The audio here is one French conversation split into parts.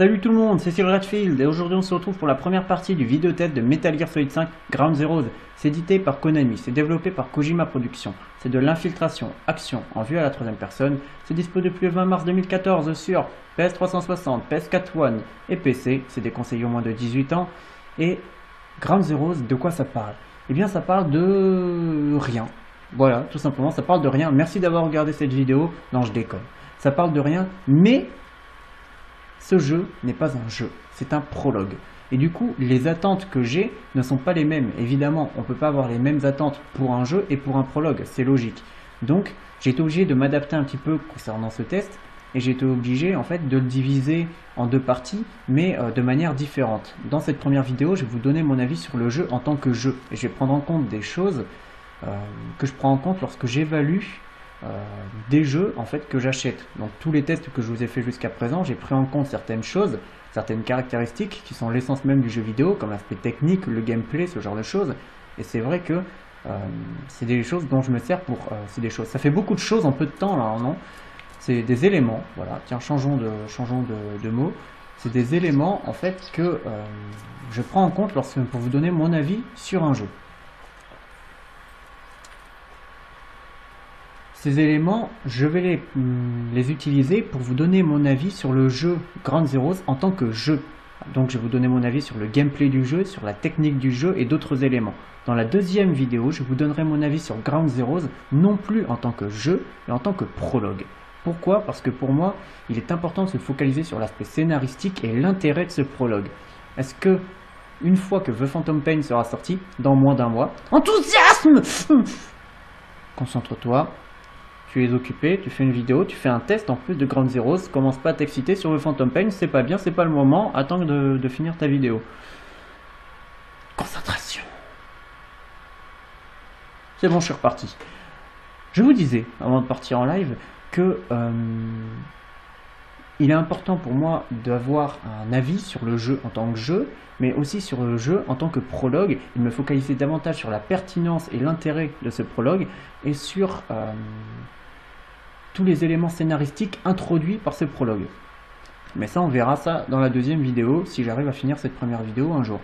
Salut tout le monde, c'est Cyril Redfield et aujourd'hui on se retrouve pour la première partie du vidéo test de Metal Gear Solid 5 Ground Zeroes. C'est édité par Konami, c'est développé par Kojima Productions. C'est de l'infiltration, action en vue à la troisième personne. C'est dispo depuis le 20 mars 2014 sur PS360, PS4 One et PC. C'est déconseillé au moins de 18 ans. Et Ground Zeroes, de quoi ça parle? Eh bien ça parle de rien. Voilà, tout simplement, ça parle de rien. Merci d'avoir regardé cette vidéo. Non, je déconne. Ça parle de rien, mais ce jeu n'est pas un jeu, c'est un prologue. Et du coup, les attentes que j'ai ne sont pas les mêmes. Évidemment, on ne peut pas avoir les mêmes attentes pour un jeu et pour un prologue, c'est logique. Donc, j'ai été obligé de m'adapter un petit peu concernant ce test, et j'ai été obligé en fait de le diviser en deux parties, mais de manière différente. Dans cette première vidéo, je vais vous donner mon avis sur le jeu en tant que jeu, et je vais prendre en compte des choses que je prends en compte lorsque j'évalue des jeux en fait que j'achète. Donc tous les tests que je vous ai fait jusqu'à présent, j'ai pris en compte certaines choses, certaines caractéristiques qui sont l'essence même du jeu vidéo, comme l'aspect technique, le gameplay, ce genre de choses. Et c'est vrai que c'est des choses dont je me sers pour c'est des choses. Ça fait beaucoup de choses en peu de temps là, non? C'est des éléments. Voilà. Tiens, changeons de mots. C'est des éléments en fait que je prends en compte pour vous donner mon avis sur un jeu. Ces éléments, je vais les utiliser pour vous donner mon avis sur le jeu Ground Zeroes en tant que jeu. Donc je vais vous donner mon avis sur le gameplay du jeu, sur la technique du jeu et d'autres éléments. Dans la deuxième vidéo, je vous donnerai mon avis sur Ground Zeroes, non plus en tant que jeu, mais en tant que prologue. Pourquoi? Parce que pour moi, il est important de se focaliser sur l'aspect scénaristique et l'intérêt de ce prologue. Est-ce que, une fois que The Phantom Pain sera sorti, dans moins d'un mois, enthousiasme! Concentre-toi. Tu es occupé, tu fais une vidéo, tu fais un test en plus de Ground Zeroes, commence pas à t'exciter sur le Phantom Pain, c'est pas bien, c'est pas le moment, attends de finir ta vidéo. Concentration. C'est bon, je suis reparti. Je vous disais, avant de partir en live, que il est important pour moi d'avoir un avis sur le jeu en tant que jeu, mais aussi sur le jeu en tant que prologue, et me focaliser davantage sur la pertinence et l'intérêt de ce prologue, et sur tous les éléments scénaristiques introduits par ce prologue. Mais ça, on verra ça dans la deuxième vidéo, si j'arrive à finir cette première vidéo un jour.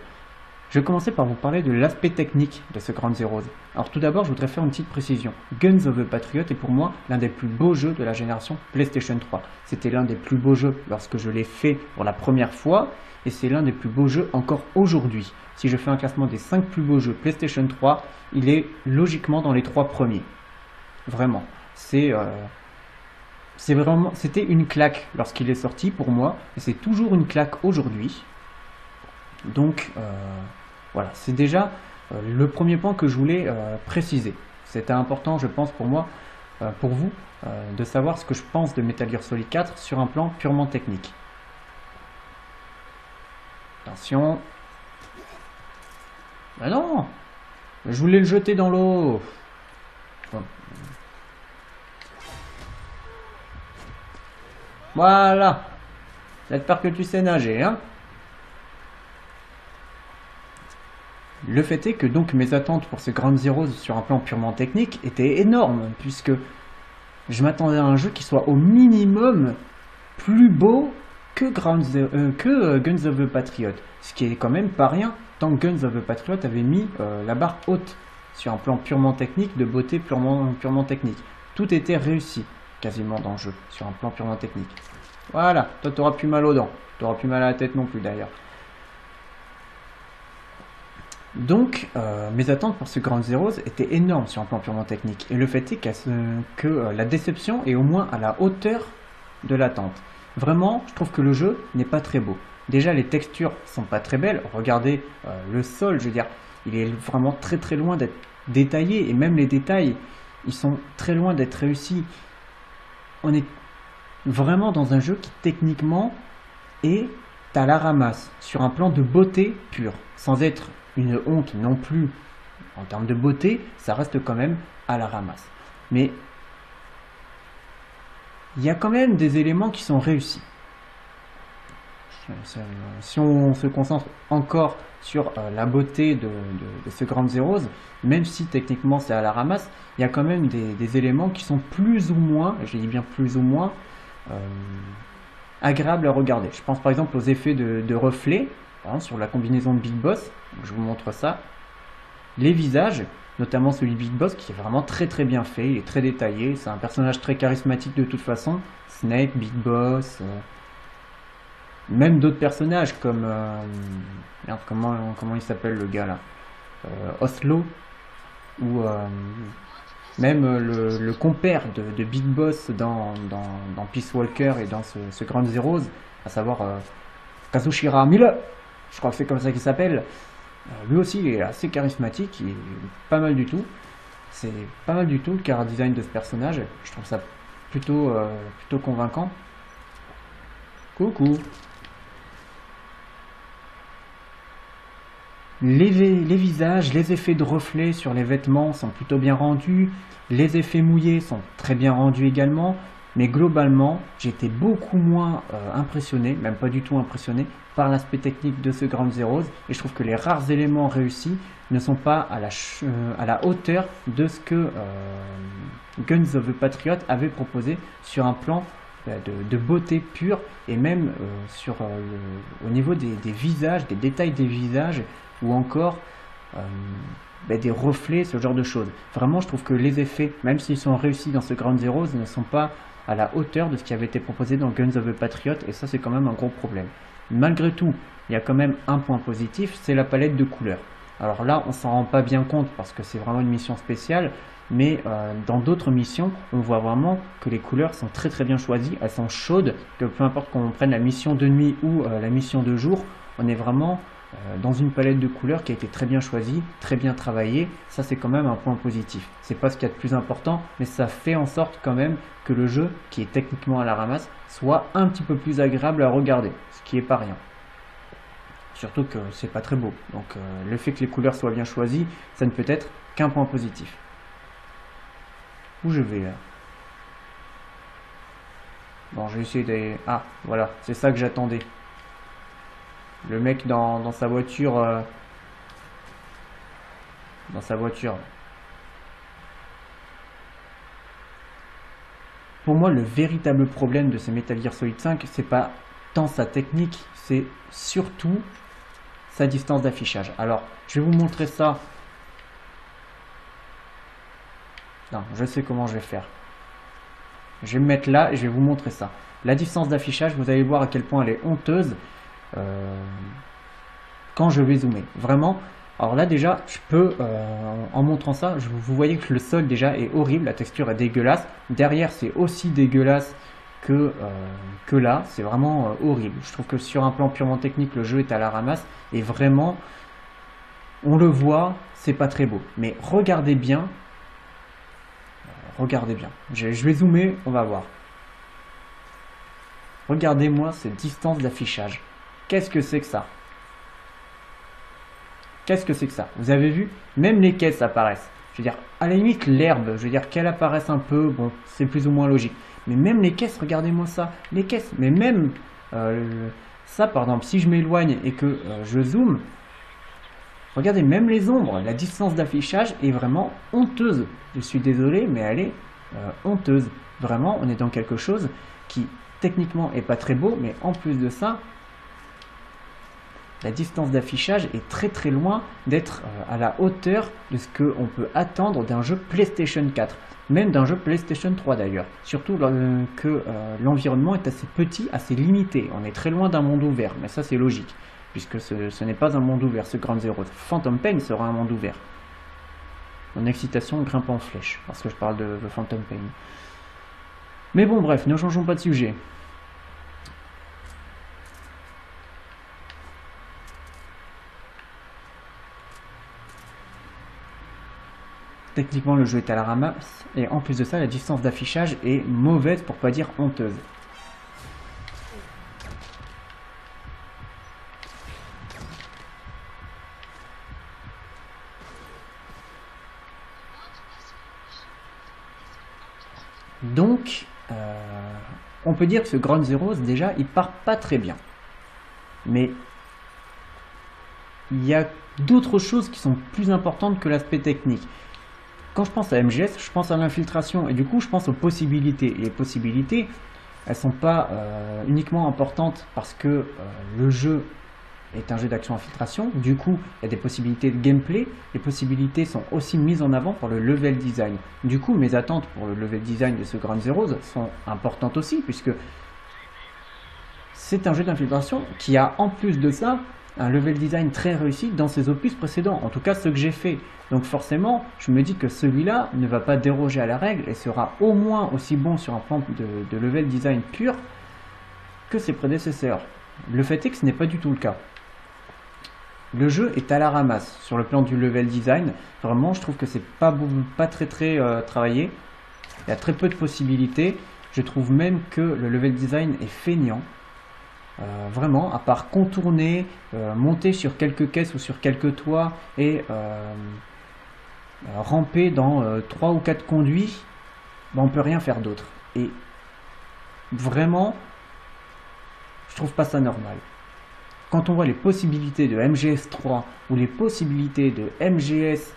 Je vais commencer par vous parler de l'aspect technique de ce Ground Zeroes. Alors tout d'abord, je voudrais faire une petite précision. Guns of the Patriot est pour moi l'un des plus beaux jeux de la génération PlayStation 3. C'était l'un des plus beaux jeux lorsque je l'ai fait pour la première fois, et c'est l'un des plus beaux jeux encore aujourd'hui. Si je fais un classement des 5 plus beaux jeux PlayStation 3, il est logiquement dans les 3 premiers. Vraiment. C'était une claque lorsqu'il est sorti pour moi, et c'est toujours une claque aujourd'hui. Donc voilà, c'est déjà le premier point que je voulais préciser. C'était important, je pense, pour moi, pour vous, de savoir ce que je pense de Metal Gear Solid 4 sur un plan purement technique. Attention. Ben non, je voulais le jeter dans l'eau. Bon. Voilà. J'espère que tu sais nager, hein. Le fait est que donc mes attentes pour ce Ground Zeroes sur un plan purement technique étaient énormes, puisque je m'attendais à un jeu qui soit au minimum plus beau que Guns of the Patriot, ce qui est quand même pas rien, tant que Guns of the Patriot avait mis la barre haute sur un plan purement technique, de beauté purement technique. Tout était réussi quasiment dans le jeu, sur un plan purement technique. Voilà, toi t'auras plus mal aux dents, t'auras plus mal à la tête non plus d'ailleurs. Donc, mes attentes pour ce Ground Zeroes étaient énormes sur un plan purement technique. Et le fait est que la déception est au moins à la hauteur de l'attente. Vraiment, je trouve que le jeu n'est pas très beau. Déjà, les textures sont pas très belles. Regardez le sol, je veux dire, il est vraiment très loin d'être détaillé. Et même les détails, ils sont très loin d'être réussis. On est vraiment dans un jeu qui, techniquement, est à la ramasse, sur un plan de beauté pure, sans être une honte non plus en termes de beauté, ça reste quand même à la ramasse. Mais il y a quand même des éléments qui sont réussis. Si on se concentre encore sur la beauté de ce Ground Zeroes, même si techniquement c'est à la ramasse, il y a quand même des éléments qui sont plus ou moins, je dis bien plus ou moins, agréable à regarder. Je pense par exemple aux effets de reflets, par exemple, sur la combinaison de Big Boss. Donc, je vous montre ça. Les visages, notamment celui de Big Boss, qui est vraiment très bien fait, il est très détaillé, c'est un personnage très charismatique de toute façon. Snake, Big Boss, même d'autres personnages comme... merde, comment il s'appelle le gars là, Oslo, ou même le compère de Big Boss dans Peace Walker et dans ce Ground Zeroes, à savoir Kazushira Mila, je crois que c'est comme ça qu'il s'appelle. Lui aussi il est assez charismatique, il est pas mal du tout. C'est pas mal du tout le chara design de ce personnage, je trouve ça plutôt convaincant. Coucou. Les visages, les effets de reflets sur les vêtements sont plutôt bien rendus, les effets mouillés sont très bien rendus également, mais globalement j'étais beaucoup moins impressionné, même pas du tout impressionné, par l'aspect technique de ce Ground Zeroes, et je trouve que les rares éléments réussis ne sont pas à la hauteur de ce que Guns of the Patriot avait proposé sur un plan de beauté pure, et même au niveau des visages, des détails des visages, ou encore des reflets, ce genre de choses. Vraiment, je trouve que les effets, même s'ils sont réussis dans ce Ground Zeroes, ne sont pas à la hauteur de ce qui avait été proposé dans Guns of the Patriot, et ça c'est quand même un gros problème. Malgré tout, il y a quand même un point positif, c'est la palette de couleurs. Alors là, on s'en rend pas bien compte parce que c'est vraiment une mission spéciale, mais dans d'autres missions, on voit vraiment que les couleurs sont très bien choisies, elles sont chaudes, que peu importe qu'on prenne la mission de nuit ou la mission de jour, on est vraiment dans une palette de couleurs qui a été très bien choisie, très bien travaillée. Ça c'est quand même un point positif. C'est pas ce qu'il y a de plus important, mais ça fait en sorte quand même que le jeu, qui est techniquement à la ramasse, soit un petit peu plus agréable à regarder, ce qui est pas rien. Surtout que c'est pas très beau, donc le fait que les couleurs soient bien choisies, ça ne peut être qu'un point positif. Où je vais là? Bon, je vais essayer d'aller... Ah, voilà, c'est ça que j'attendais. Le mec dans sa voiture... Dans sa voiture. Pour moi, le véritable problème de ce Metal Gear Solid 5, c'est pas tant sa technique, c'est surtout sa distance d'affichage. Alors, je vais vous montrer ça. Non, je sais comment je vais faire. Je vais me mettre là et je vais vous montrer ça. La distance d'affichage, vous allez voir à quel point elle est honteuse quand je vais zoomer. Vraiment, alors là déjà, je peux, en montrant ça, vous voyez que le sol déjà est horrible, la texture est dégueulasse. Derrière, c'est aussi dégueulasse que là, c'est vraiment horrible. Je trouve que sur un plan purement technique, le jeu est à la ramasse et vraiment, on le voit, c'est pas très beau. Mais regardez bien. Regardez bien. Je vais zoomer, on va voir. Regardez-moi cette distance d'affichage. Qu'est-ce que c'est que ça? Qu'est-ce que c'est que ça? Vous avez vu? Même les caisses apparaissent. Je veux dire, à la limite, l'herbe, je veux dire qu'elle apparaisse un peu, bon, c'est plus ou moins logique. Mais même les caisses, regardez-moi ça. Les caisses, mais même ça, par exemple, si je m'éloigne et que je zoome, regardez, même les ombres, la distance d'affichage est vraiment honteuse. Je suis désolé, mais elle est honteuse. Vraiment, on est dans quelque chose qui, techniquement, est pas très beau, mais en plus de ça, la distance d'affichage est très loin d'être à la hauteur de ce qu'on peut attendre d'un jeu PlayStation 4. Même d'un jeu PlayStation 3 d'ailleurs. Surtout que l'environnement est assez petit, assez limité. On est très loin d'un monde ouvert, mais ça c'est logique. Puisque ce n'est pas un monde ouvert, ce Ground Zeroes. Phantom Pain sera un monde ouvert. Mon excitation grimpe en flèche, parce que je parle de Phantom Pain. Mais bon, bref, ne changeons pas de sujet. Techniquement, le jeu est à la ramasse, et en plus de ça, la distance d'affichage est mauvaise, pour pas dire honteuse. Donc, on peut dire que ce Ground Zeroes, déjà, il part pas très bien. Mais il y a d'autres choses qui sont plus importantes que l'aspect technique. Quand je pense à MGS, je pense à l'infiltration. Et du coup, je pense aux possibilités. Et les possibilités, elles sont pas uniquement importantes parce que le jeu est un jeu d'action-infiltration. Du coup, il y a des possibilités de gameplay. Les possibilités sont aussi mises en avant par le level design. Du coup, mes attentes pour le level design de ce Ground Zeroes sont importantes aussi, puisque c'est un jeu d'infiltration qui a en plus de ça un level design très réussi dans ses opus précédents, en tout cas ceux que j'ai fait. Donc forcément, je me dis que celui-là ne va pas déroger à la règle et sera au moins aussi bon sur un plan de level design pur que ses prédécesseurs. Le fait est que ce n'est pas du tout le cas. Le jeu est à la ramasse sur le plan du level design. Vraiment, je trouve que c'est pas très travaillé. Il y a très peu de possibilités. Je trouve même que le level design est feignant. Vraiment, à part contourner, monter sur quelques caisses ou sur quelques toits et ramper dans 3 ou 4 conduits, ben, on peut rien faire d'autre. Et vraiment, je trouve pas ça normal. Quand on voit les possibilités de MGS 3 ou les possibilités de MGS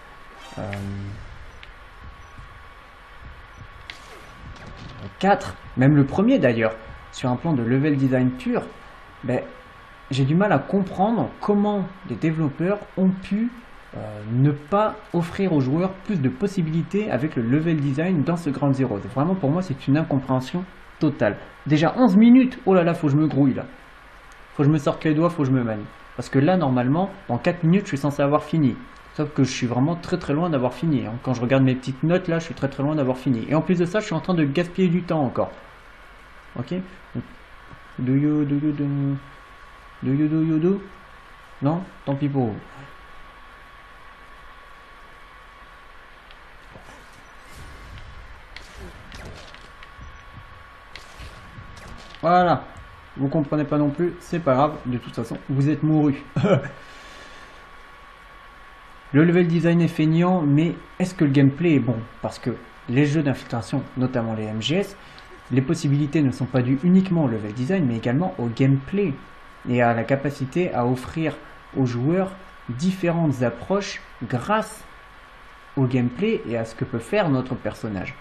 4, même le premier d'ailleurs, sur un plan de level design pur, ben, j'ai du mal à comprendre comment les développeurs ont pu ne pas offrir aux joueurs plus de possibilités avec le level design dans ce Ground Zeroes. Vraiment, pour moi, c'est une incompréhension totale. Déjà 11 minutes, oh là là, faut que je me grouille là. Faut que je me sorte les doigts, faut que je me manie. Parce que là, normalement, dans 4 minutes, je suis censé avoir fini. Sauf que je suis vraiment très loin d'avoir fini. Hein. Quand je regarde mes petites notes, là, je suis très loin d'avoir fini. Et en plus de ça, je suis en train de gaspiller du temps encore. Ok. Do you do? Non? Tant pis pour vous. Voilà. Vous comprenez pas non plus, c'est pas grave. De toute façon, vous êtes mouru. Le level design est feignant, mais est-ce que le gameplay est bon? Parce que les jeux d'infiltration, notamment les MGS, les possibilités ne sont pas dues uniquement au level design, mais également au gameplay et à la capacité à offrir aux joueurs différentes approches grâce au gameplay et à ce que peut faire notre personnage.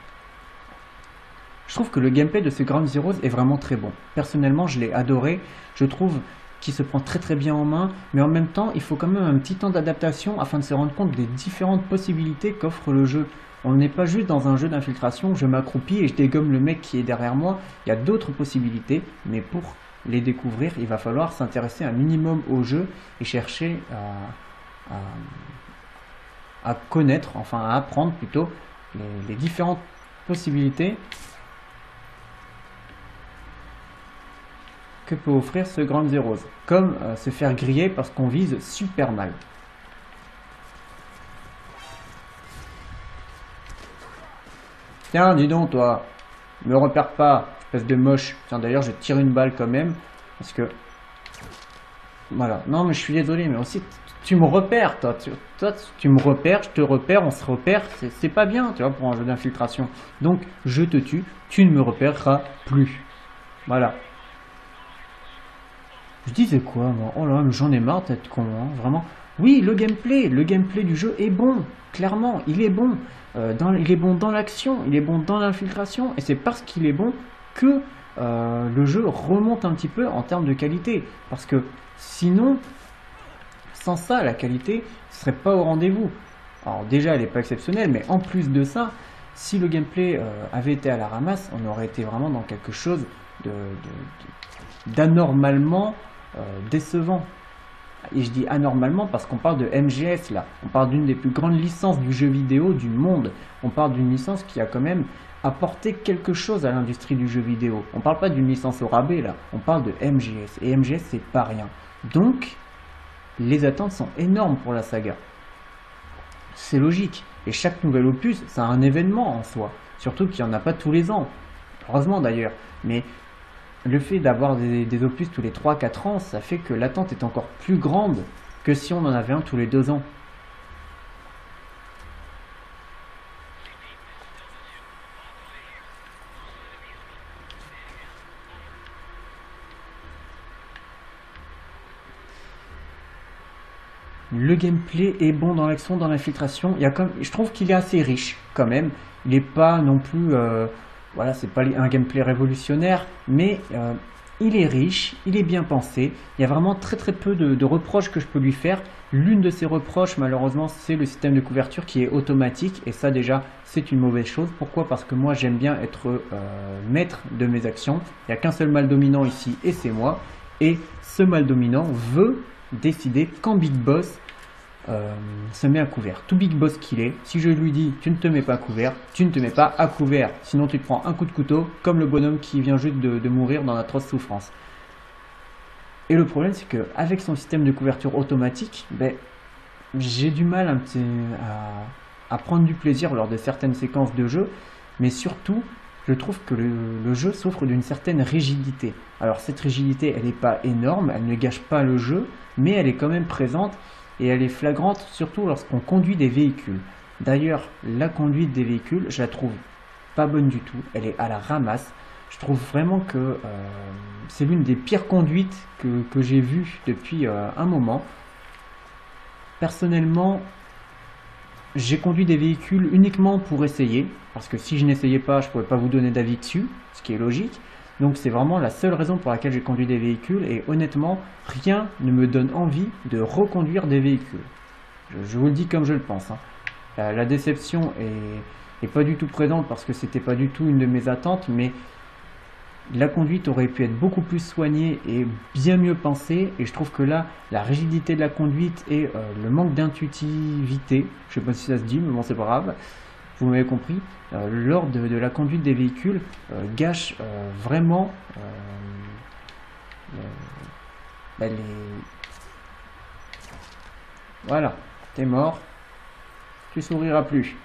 Je trouve que le gameplay de ce Ground Zeroes est vraiment très bon. Personnellement, je l'ai adoré. Je trouve qu'il se prend très bien en main, mais en même temps, il faut quand même un petit temps d'adaptation afin de se rendre compte des différentes possibilités qu'offre le jeu. On n'est pas juste dans un jeu d'infiltration, je m'accroupis et je dégomme le mec qui est derrière moi. Il y a d'autres possibilités, mais pour les découvrir, il va falloir s'intéresser un minimum au jeu et chercher à connaître, enfin à apprendre plutôt, les différentes possibilités que peut offrir ce Ground Zeroes, comme se faire griller parce qu'on vise super mal. Tiens, dis donc toi, me repère pas, espèce de moche. Tiens, d'ailleurs, je tire une balle quand même, parce que... Voilà, non mais je suis désolé, mais aussi, tu me repères, toi, tu me repères, je te repère, on se repère, c'est pas bien, tu vois, pour un jeu d'infiltration. Donc, je te tue, tu ne me repéreras plus. Voilà. Je disais quoi, moi? Oh là, mais j'en ai marre d'être con, hein, vraiment. Oui, le gameplay du jeu est bon, clairement, il est bon. Il est bon dans l'action, il est bon dans l'infiltration, et c'est parce qu'il est bon que le jeu remonte un petit peu en termes de qualité. Parce que sinon, sans ça, la qualité ne serait pas au rendez-vous. Alors déjà, elle n'est pas exceptionnelle, mais en plus de ça, si le gameplay avait été à la ramasse, on aurait été vraiment dans quelque chose d'anormalement décevant. Et je dis anormalement parce qu'on parle de MGS là. On parle d'une des plus grandes licences du jeu vidéo du monde. On parle d'une licence qui a quand même apporté quelque chose à l'industrie du jeu vidéo. On parle pas d'une licence au rabais là. On parle de MGS. Et MGS c'est pas rien. Donc, les attentes sont énormes pour la saga. C'est logique. Et chaque nouvel opus, c'est un événement en soi. Surtout qu'il n'y en a pas tous les ans. Heureusement d'ailleurs. Mais le fait d'avoir des opus tous les 3-4 ans, ça fait que l'attente est encore plus grande que si on en avait un tous les 2 ans. Le gameplay est bon dans l'action, dans l'infiltration. Je trouve qu'il est assez riche quand même. Il n'est pas non plus voilà, c'est pas un gameplay révolutionnaire, mais il est riche, il est bien pensé. Il y a vraiment très très peu de reproches que je peux lui faire. L'une de ces reproches, malheureusement, c'est le système de couverture qui est automatique. Et ça, déjà, c'est une mauvaise chose. Pourquoi? Parce que moi, j'aime bien être maître de mes actions. Il n'y a qu'un seul mâle dominant ici, et c'est moi. Et ce mâle dominant veut décider quand Big Boss se met à couvert. Tout Big Boss qu'il est, si je lui dis tu ne te mets pas à couvert, tu ne te mets pas à couvert. Sinon tu te prends un coup de couteau, comme le bonhomme qui vient juste de mourir dans d'atroces souffrances. Et le problème, c'est qu'avec son système de couverture automatique, ben, j'ai du mal à prendre du plaisir lors de certaines séquences de jeu, mais surtout, je trouve que le jeu souffre d'une certaine rigidité. Alors cette rigidité, elle n'est pas énorme, elle ne gâche pas le jeu, mais elle est quand même présente et elle est flagrante, surtout lorsqu'on conduit des véhicules. D'ailleurs, la conduite des véhicules, je la trouve pas bonne du tout, elle est à la ramasse. Je trouve vraiment que c'est l'une des pires conduites que j'ai vues depuis un moment. Personnellement, j'ai conduit des véhicules uniquement pour essayer, parce que si je n'essayais pas, je ne pourrais pas vous donner d'avis dessus, ce qui est logique. Donc c'est vraiment la seule raison pour laquelle j'ai conduit des véhicules, et honnêtement, rien ne me donne envie de reconduire des véhicules. Je vous le dis comme je le pense, hein. La déception est pas du tout présente parce que c'était pas du tout une de mes attentes, mais la conduite aurait pu être beaucoup plus soignée et bien mieux pensée, et je trouve que là, la rigidité de la conduite et le manque d'intuitivité, je sais pas si ça se dit, mais bon c'est pas grave, vous m'avez compris, lors de la conduite des véhicules gâche vraiment les... Voilà, t'es mort, tu souriras plus.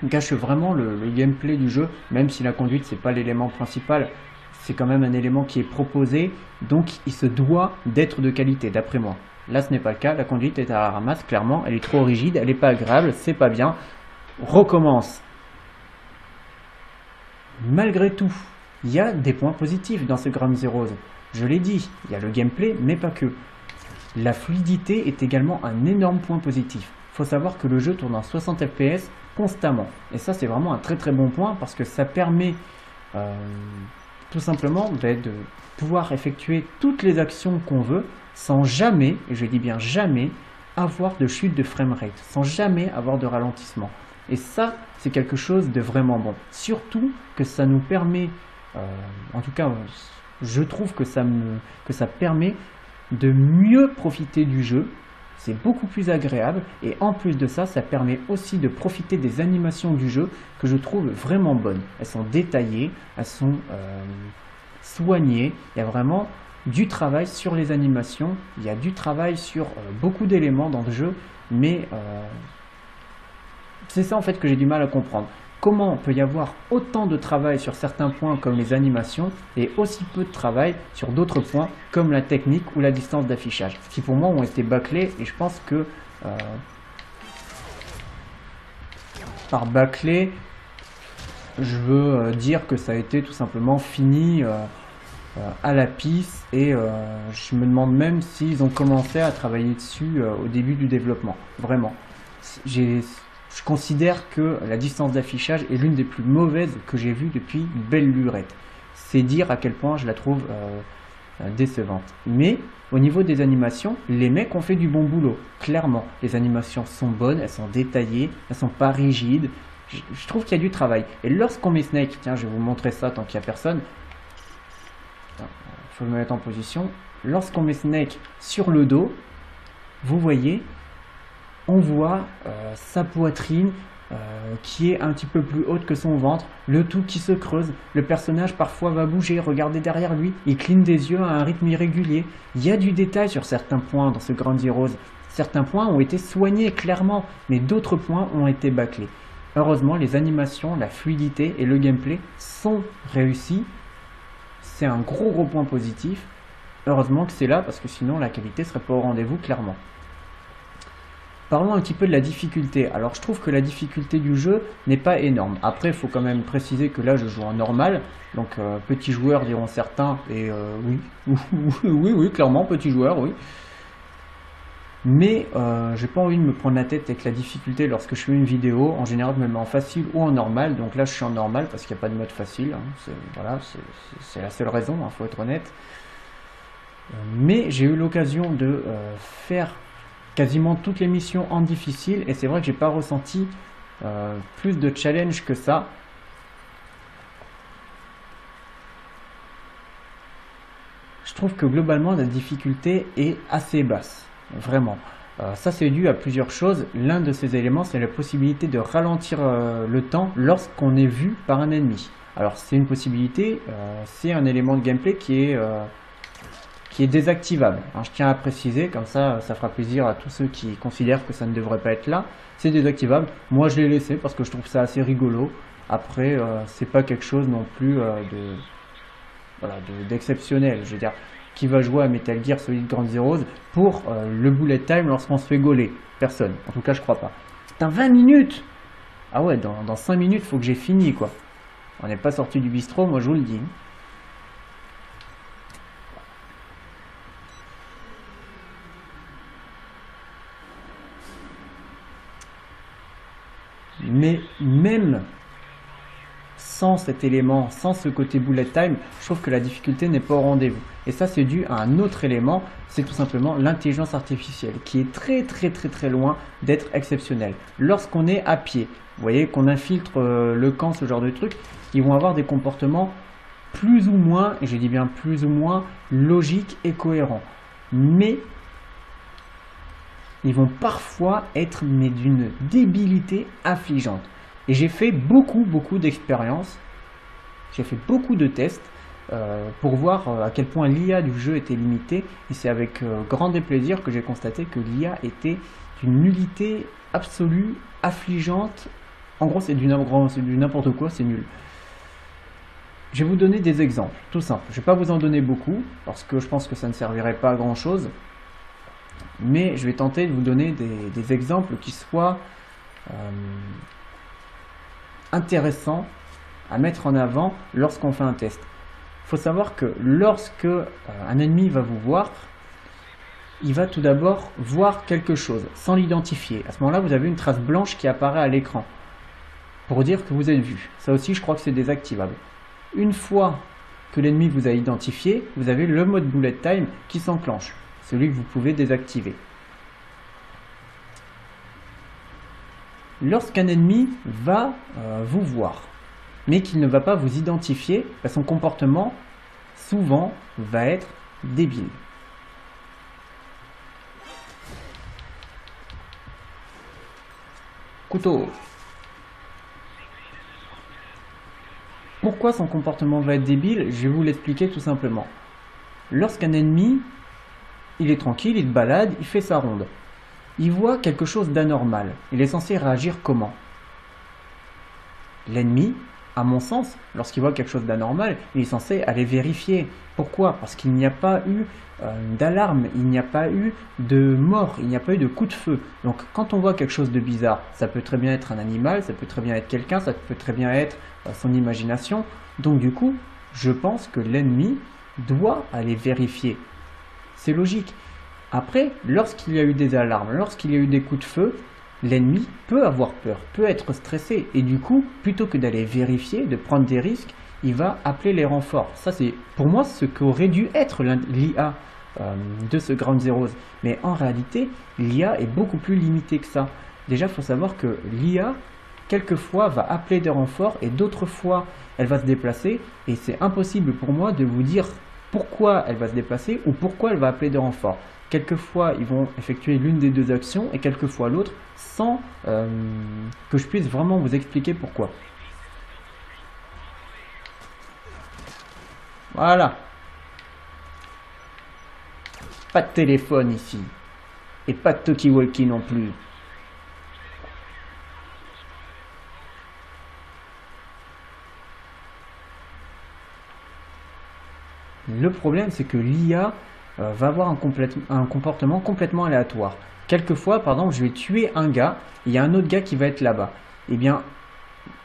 Gâche vraiment le gameplay du jeu, même si la conduite c'est pas l'élément principal, c'est quand même un élément qui est proposé, donc il se doit d'être de qualité d'après moi. Là ce n'est pas le cas, la conduite est à la ramasse, clairement, elle est trop rigide, elle n'est pas agréable, c'est pas bien. Recommence. Malgré tout, il y a des points positifs dans ce Ground Zeroes. Je l'ai dit, il y a le gameplay, mais pas que. La fluidité est également un énorme point positif. Il faut savoir que le jeu tourne en 60 fps constamment. Et ça, c'est vraiment un très très bon point parce que ça permet tout simplement de pouvoir effectuer toutes les actions qu'on veut sans jamais, et je dis bien jamais, avoir de chute de framerate, sans jamais avoir de ralentissement. Et ça, c'est quelque chose de vraiment bon. Surtout que ça nous permet, en tout cas, je trouve que ça permet de mieux profiter du jeu. C'est beaucoup plus agréable et en plus de ça, ça permet aussi de profiter des animations du jeu que je trouve vraiment bonnes. Elles sont détaillées, elles sont soignées, il y a vraiment du travail sur les animations, il y a du travail sur beaucoup d'éléments dans le jeu, mais c'est ça en fait que j'ai du mal à comprendre. Comment peut y avoir autant de travail sur certains points comme les animations et aussi peu de travail sur d'autres points comme la technique ou la distance d'affichage, qui pour moi ont été bâclés, et je pense que par bâclé, je veux dire que ça a été tout simplement fini à la pisse, et je me demande même s'ils ont commencé à travailler dessus au début du développement. Vraiment. Je considère que la distance d'affichage est l'une des plus mauvaises que j'ai vues depuis une belle lurette. C'est dire à quel point je la trouve décevante. Mais au niveau des animations, les mecs ont fait du bon boulot. Clairement, les animations sont bonnes, elles sont détaillées, elles sont pas rigides. Je trouve qu'il y a du travail. Et lorsqu'on met Snake, tiens, je vais vous montrer ça tant qu'il n'y a personne. Il faut me mettre en position. Lorsqu'on met Snake sur le dos, vous voyez, on voit sa poitrine qui est un petit peu plus haute que son ventre, le tout qui se creuse, le personnage parfois va bouger, regardez derrière lui, il cligne des yeux à un rythme irrégulier. Il y a du détail sur certains points dans ce Ground Zeroes. Certains points ont été soignés clairement, mais d'autres points ont été bâclés. Heureusement, les animations, la fluidité et le gameplay sont réussis. C'est un gros point positif. Heureusement que c'est là, parce que sinon la qualité serait pas au rendez-vous clairement. Parlons un petit peu de la difficulté. Alors je trouve que la difficulté du jeu n'est pas énorme. Après il faut quand même préciser que là je joue en normal. Donc petit joueur diront certains. Et oui, oui, clairement petit joueur, oui. Mais j'ai pas envie de me prendre la tête avec la difficulté lorsque je fais une vidéo. En général, je me mets en facile ou en normal. Donc là, je suis en normal parce qu'il n'y a pas de mode facile. Hein. Voilà, c'est la seule raison, faut être honnête. Mais j'ai eu l'occasion de faire quasiment toutes les missions en difficile. Et c'est vrai que j'ai pas ressenti plus de challenge que ça. Je trouve que globalement, la difficulté est assez basse. Vraiment. Ça c'est dû à plusieurs choses. L'un de ces éléments, c'est la possibilité de ralentir le temps lorsqu'on est vu par un ennemi. Alors c'est une possibilité, c'est un élément de gameplay qui est désactivable. Alors, je tiens à préciser, comme ça fera plaisir à tous ceux qui considèrent que ça ne devrait pas être là. C'est désactivable. Moi je l'ai laissé parce que je trouve ça assez rigolo. Après, c'est pas quelque chose non plus d'exceptionnel. Je veux dire, qui va jouer à Metal Gear Solid Ground Zeroes pour le bullet time lorsqu'on se fait gauler? Personne. En tout cas, je crois pas. Putain, 20 minutes! Ah ouais, dans 5 minutes, faut que j'ai fini, quoi. On n'est pas sorti du bistrot, moi je vous le dis. Mais même sans cet élément, sans ce côté bullet time, je trouve que la difficulté n'est pas au rendez-vous. Et ça, c'est dû à un autre élément, c'est tout simplement l'intelligence artificielle, qui est très loin d'être exceptionnelle. Lorsqu'on est à pied, vous voyez, qu'on infiltre le camp, ce genre de trucs, ils vont avoir des comportements plus ou moins, et je dis bien plus ou moins, logiques et cohérents. Mais ils vont parfois être d'une débilité affligeante. Et j'ai fait beaucoup d'expériences, j'ai fait beaucoup de tests pour voir à quel point l'IA du jeu était limitée. Et c'est avec grand déplaisir que j'ai constaté que l'IA était d'une nullité absolue, affligeante. En gros, c'est du n'importe quoi, c'est nul. Je vais vous donner des exemples, tout simple. Je ne vais pas vous en donner beaucoup, parce que je pense que ça ne servirait pas à grand chose. Mais je vais tenter de vous donner des exemples qui soient intéressant à mettre en avant lorsqu'on fait un test. Il faut savoir que lorsque un ennemi va vous voir, il va tout d'abord voir quelque chose sans l'identifier. À ce moment-là, vous avez une trace blanche qui apparaît à l'écran pour dire que vous êtes vu. Ça aussi, je crois que c'est désactivable. Une fois que l'ennemi vous a identifié, vous avez le mode bullet time qui s'enclenche, celui que vous pouvez désactiver. Lorsqu'un ennemi va vous voir, mais qu'il ne va pas vous identifier, son comportement souvent va être débile. Couteau. Pourquoi son comportement va être débile? Je vais vous l'expliquer tout simplement. Lorsqu'un ennemi, il est tranquille, il balade, il fait sa ronde. Il voit quelque chose d'anormal. Il est censé réagir comment? L'ennemi, à mon sens, lorsqu'il voit quelque chose d'anormal, il est censé aller vérifier. Pourquoi? Parce qu'il n'y a pas eu d'alarme, il n'y a pas eu de mort, il n'y a pas eu de coup de feu. Donc quand on voit quelque chose de bizarre, ça peut très bien être un animal, ça peut très bien être quelqu'un, ça peut très bien être son imagination. Donc du coup, je pense que l'ennemi doit aller vérifier. C'est logique. Après, lorsqu'il y a eu des alarmes, lorsqu'il y a eu des coups de feu, l'ennemi peut avoir peur, peut être stressé. Et du coup, plutôt que d'aller vérifier, de prendre des risques, il va appeler les renforts. Ça, c'est pour moi ce qu'aurait dû être l'IA de ce Ground Zeroes. Mais en réalité, l'IA est beaucoup plus limitée que ça. Déjà, il faut savoir que l'IA, quelquefois, va appeler des renforts et d'autres fois, elle va se déplacer. Et c'est impossible pour moi de vous dire pourquoi elle va se déplacer ou pourquoi elle va appeler des renforts. Quelquefois, ils vont effectuer l'une des deux actions et quelquefois l'autre sans que je puisse vraiment vous expliquer pourquoi. Voilà. Pas de téléphone ici. Et pas de talkie-walkie non plus. Le problème, c'est que l'IA va avoir un comportement complètement aléatoire. Quelquefois, par exemple, je vais tuer un gars, et il y a un autre gars qui va être là-bas. Eh bien,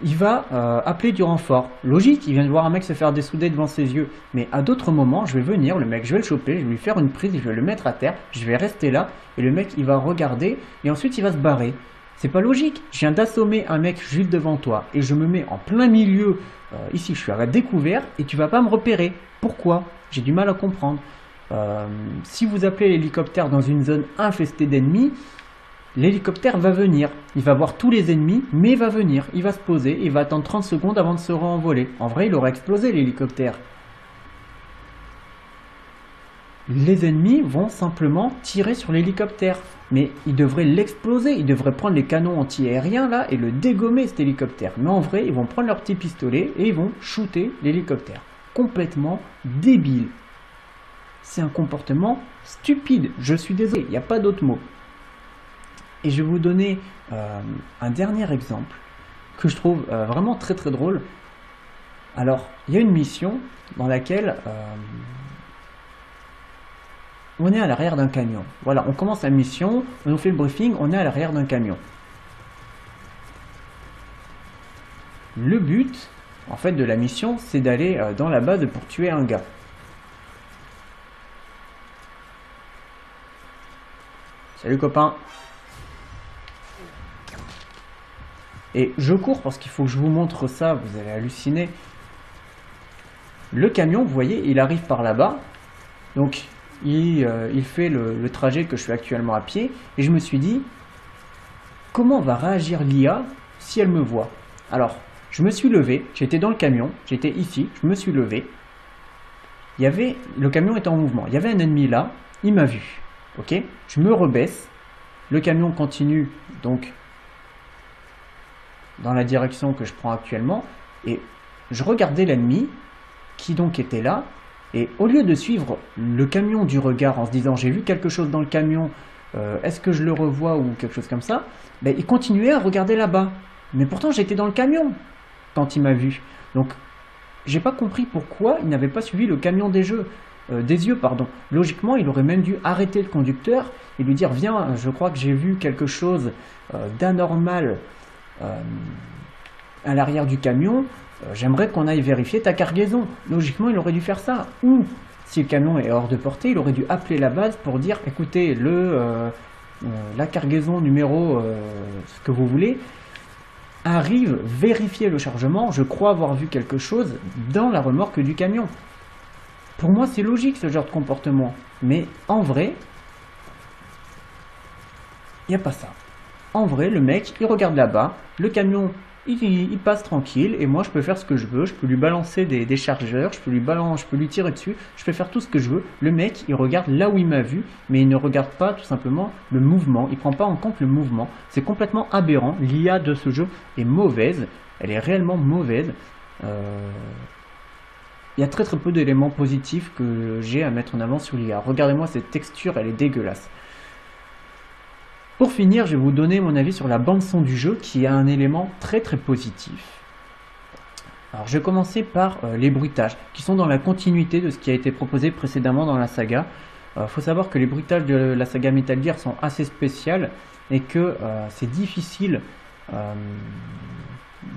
il va appeler du renfort. Logique, il vient de voir un mec se faire dessouder devant ses yeux. Mais à d'autres moments, je vais venir, le mec, je vais le choper, je vais lui faire une prise, je vais le mettre à terre, je vais rester là, et le mec, il va regarder, et ensuite, il va se barrer. C'est pas logique. Je viens d'assommer un mec juste devant toi, et je me mets en plein milieu, ici, je suis à la découverte, et tu vas pas me repérer. Pourquoi? J'ai du mal à comprendre. Si vous appelez l'hélicoptère dans une zone infestée d'ennemis, l'hélicoptère va venir, il va voir tous les ennemis, mais il va venir, il va se poser, il va attendre 30 secondes avant de se renvoler. En vrai, il aurait explosé l'hélicoptère. Les ennemis vont simplement tirer sur l'hélicoptère, mais ils devraient l'exploser, ils devraient prendre les canons anti-aériens là et le dégommer cet hélicoptère. Mais en vrai, ils vont prendre leur petit pistolet et ils vont shooter l'hélicoptère. Complètement débile. C'est un comportement stupide, je suis désolé, il n'y a pas d'autre mot. Et je vais vous donner un dernier exemple que je trouve vraiment très très drôle. Alors, il y a une mission dans laquelle on est à l'arrière d'un camion. Voilà, on commence la mission, on nous fait le briefing, on est à l'arrière d'un camion. Le but, en fait, de la mission, c'est d'aller dans la base pour tuer un gars. Salut copain. Et je cours parce qu'il faut que je vous montre ça, vous allez halluciner. Le camion, vous voyez, il arrive par là-bas. Donc, il fait le trajet que je fais actuellement à pied. Et je me suis dit, comment va réagir l'IA si elle me voit? Alors, je me suis levé, j'étais dans le camion, j'étais ici, je me suis levé. Le camion était en mouvement. Il y avait un ennemi là, il m'a vu. Ok, je me rebaisse. Le camion continue, donc dans la direction que je prends actuellement, et je regardais l'ennemi qui donc était là, et au lieu de suivre le camion du regard en se disant j'ai vu quelque chose dans le camion, est-ce que je le revois ou quelque chose comme ça, ben, il continuait à regarder là-bas, mais pourtant j'étais dans le camion quand il m'a vu. Donc j'ai pas compris pourquoi il n'avait pas suivi le camion des yeux, pardon. Logiquement, il aurait même dû arrêter le conducteur et lui dire viens, je crois que j'ai vu quelque chose d'anormal à l'arrière du camion, j'aimerais qu'on aille vérifier ta cargaison. Logiquement, il aurait dû faire ça. Ou, si le camion est hors de portée, il aurait dû appeler la base pour dire écoutez, la cargaison numéro, ce que vous voulez, arrive, vérifier le chargement, je crois avoir vu quelque chose dans la remorque du camion. Pour moi, c'est logique ce genre de comportement. Mais en vrai, il n'y a pas ça. En vrai, le mec, il regarde là-bas, le camion, il passe tranquille, et moi, je peux faire ce que je veux, je peux lui balancer des chargeurs, je peux lui tirer dessus, je peux faire tout ce que je veux. Le mec, il regarde là où il m'a vu, mais il ne regarde pas tout simplement le mouvement, il ne prend pas en compte le mouvement. C'est complètement aberrant, l'IA de ce jeu est mauvaise, elle est réellement mauvaise. Il y a très très peu d'éléments positifs que j'ai à mettre en avant sur l'IA. Regardez-moi cette texture, elle est dégueulasse. Pour finir, je vais vous donner mon avis sur la bande son du jeu qui a un élément très très positif. Alors je vais commencer par les bruitages qui sont dans la continuité de ce qui a été proposé précédemment dans la saga. Faut savoir que les bruitages de la saga Metal Gear sont assez spéciaux et que c'est difficile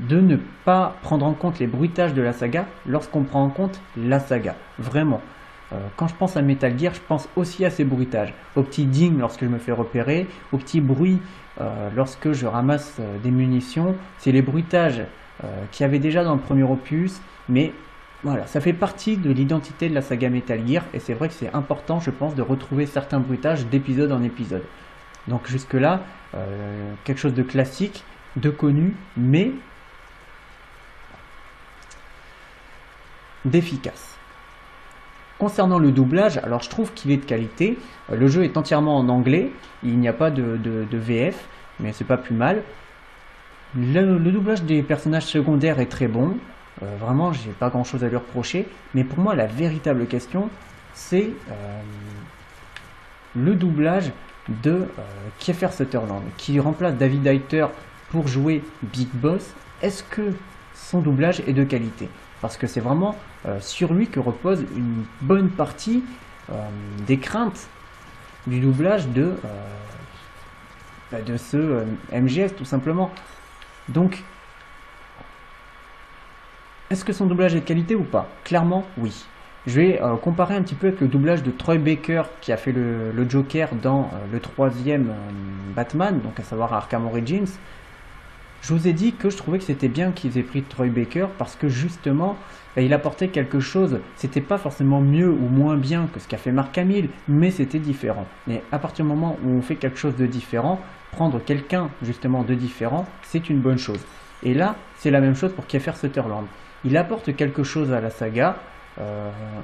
de ne pas prendre en compte les bruitages de la saga lorsqu'on prend en compte la saga. Vraiment. Quand je pense à Metal Gear, je pense aussi à ces bruitages. Au petit ding lorsque je me fais repérer, au petit bruit lorsque je ramasse des munitions. C'est les bruitages qu'il y avait déjà dans le premier opus, mais voilà, ça fait partie de l'identité de la saga Metal Gear, et c'est vrai que c'est important, je pense, de retrouver certains bruitages d'épisode en épisode. Donc jusque là, quelque chose de classique, de connu, mais d'efficace. Concernant le doublage, alors je trouve qu'il est de qualité. Le jeu est entièrement en anglais, il n'y a pas de VF, mais c'est pas plus mal. Le doublage des personnages secondaires est très bon. Vraiment, j'ai pas grand chose à lui reprocher. Mais pour moi, la véritable question, c'est le doublage de Kiefer Sutherland, qui remplace David Hayter pour jouer Big Boss. Est-ce que son doublage est de qualité? Parce que c'est vraiment sur lui que repose une bonne partie des craintes du doublage de ce MGS tout simplement. Donc Est-ce que son doublage est de qualité ou pas? Clairement, oui. Je vais comparer un petit peu avec le doublage de Troy Baker qui a fait le Joker dans le troisième Batman, donc à savoir Arkham Origins. Je vous ai dit que je trouvais que c'était bien qu'ils aient pris Troy Baker parce que justement, il apportait quelque chose. C'était pas forcément mieux ou moins bien que ce qu'a fait Mark Hamill, mais c'était différent. Et à partir du moment où on fait quelque chose de différent, prendre quelqu'un justement de différent, c'est une bonne chose. Et là, c'est la même chose pour Kiefer Sutherland. Il apporte quelque chose à la saga,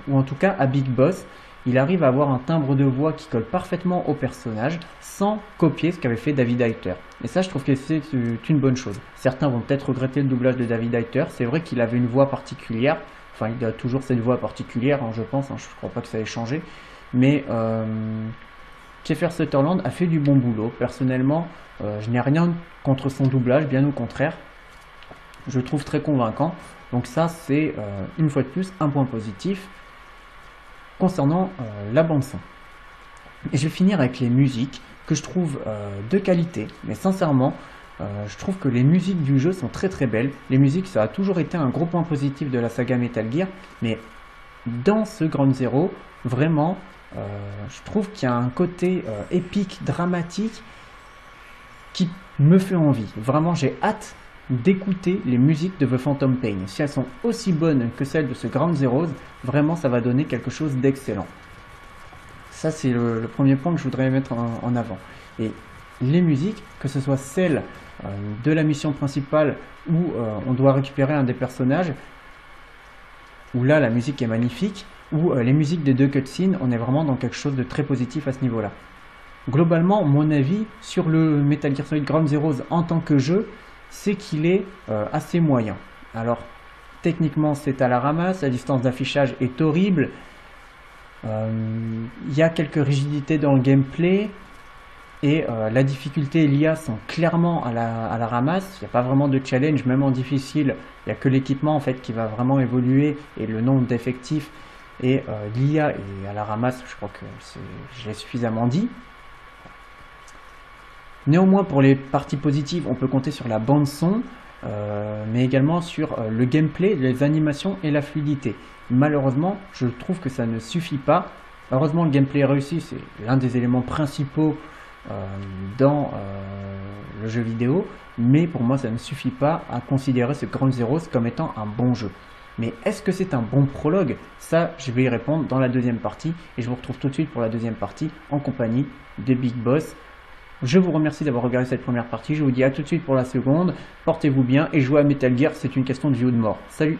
ou en tout cas à Big Boss. Il arrive à avoir un timbre de voix qui colle parfaitement au personnage sans copier ce qu'avait fait David Hayter. Et ça, je trouve que c'est une bonne chose. Certains vont peut-être regretter le doublage de David Hayter. C'est vrai qu'il avait une voix particulière. Enfin, il a toujours cette voix particulière, hein, je pense. Hein, je ne crois pas que ça ait changé. Mais Kiefer Sutherland a fait du bon boulot. Personnellement, je n'ai rien contre son doublage, bien au contraire. Je le trouve très convaincant. Donc ça, c'est une fois de plus un point positif concernant la bande son. Et je vais finir avec les musiques que je trouve de qualité, mais sincèrement je trouve que les musiques du jeu sont très très belles. Les musiques, ça a toujours été un gros point positif de la saga Metal Gear, mais dans ce Ground Zero, vraiment je trouve qu'il y a un côté épique, dramatique qui me fait envie. Vraiment, j'ai hâte d'écouter les musiques de The Phantom Pain. Si elles sont aussi bonnes que celles de ce Ground Zeroes, vraiment ça va donner quelque chose d'excellent. Ça, c'est le premier point que je voudrais mettre en avant. Et les musiques, que ce soit celles de la mission principale où on doit récupérer un des personnages, où là la musique est magnifique, ou les musiques des deux cutscenes, on est vraiment dans quelque chose de très positif à ce niveau-là. Globalement, mon avis sur le Metal Gear Solid Ground Zeroes en tant que jeu, c'est qu'il est assez moyen. Alors, techniquement, c'est à la ramasse, la distance d'affichage est horrible, il y a quelques rigidités dans le gameplay, et la difficulté et l'IA sont clairement à la ramasse. Il n'y a pas vraiment de challenge, même en difficile, il n'y a que l'équipement en fait qui va vraiment évoluer, et le nombre d'effectifs, et l'IA est à la ramasse, je crois que je l'ai suffisamment dit. Néanmoins, pour les parties positives, on peut compter sur la bande son, mais également sur le gameplay, les animations et la fluidité. Malheureusement, je trouve que ça ne suffit pas. Heureusement, le gameplay est réussi, c'est l'un des éléments principaux dans le jeu vidéo, mais pour moi, ça ne suffit pas à considérer ce Ground Zeroes comme étant un bon jeu. Mais est-ce que c'est un bon prologue? Ça, je vais y répondre dans la deuxième partie, et je vous retrouve tout de suite pour la deuxième partie en compagnie de Big Boss. Je vous remercie d'avoir regardé cette première partie, je vous dis à tout de suite pour la seconde, portez-vous bien et jouez à Metal Gear, c'est une question de vie ou de mort. Salut!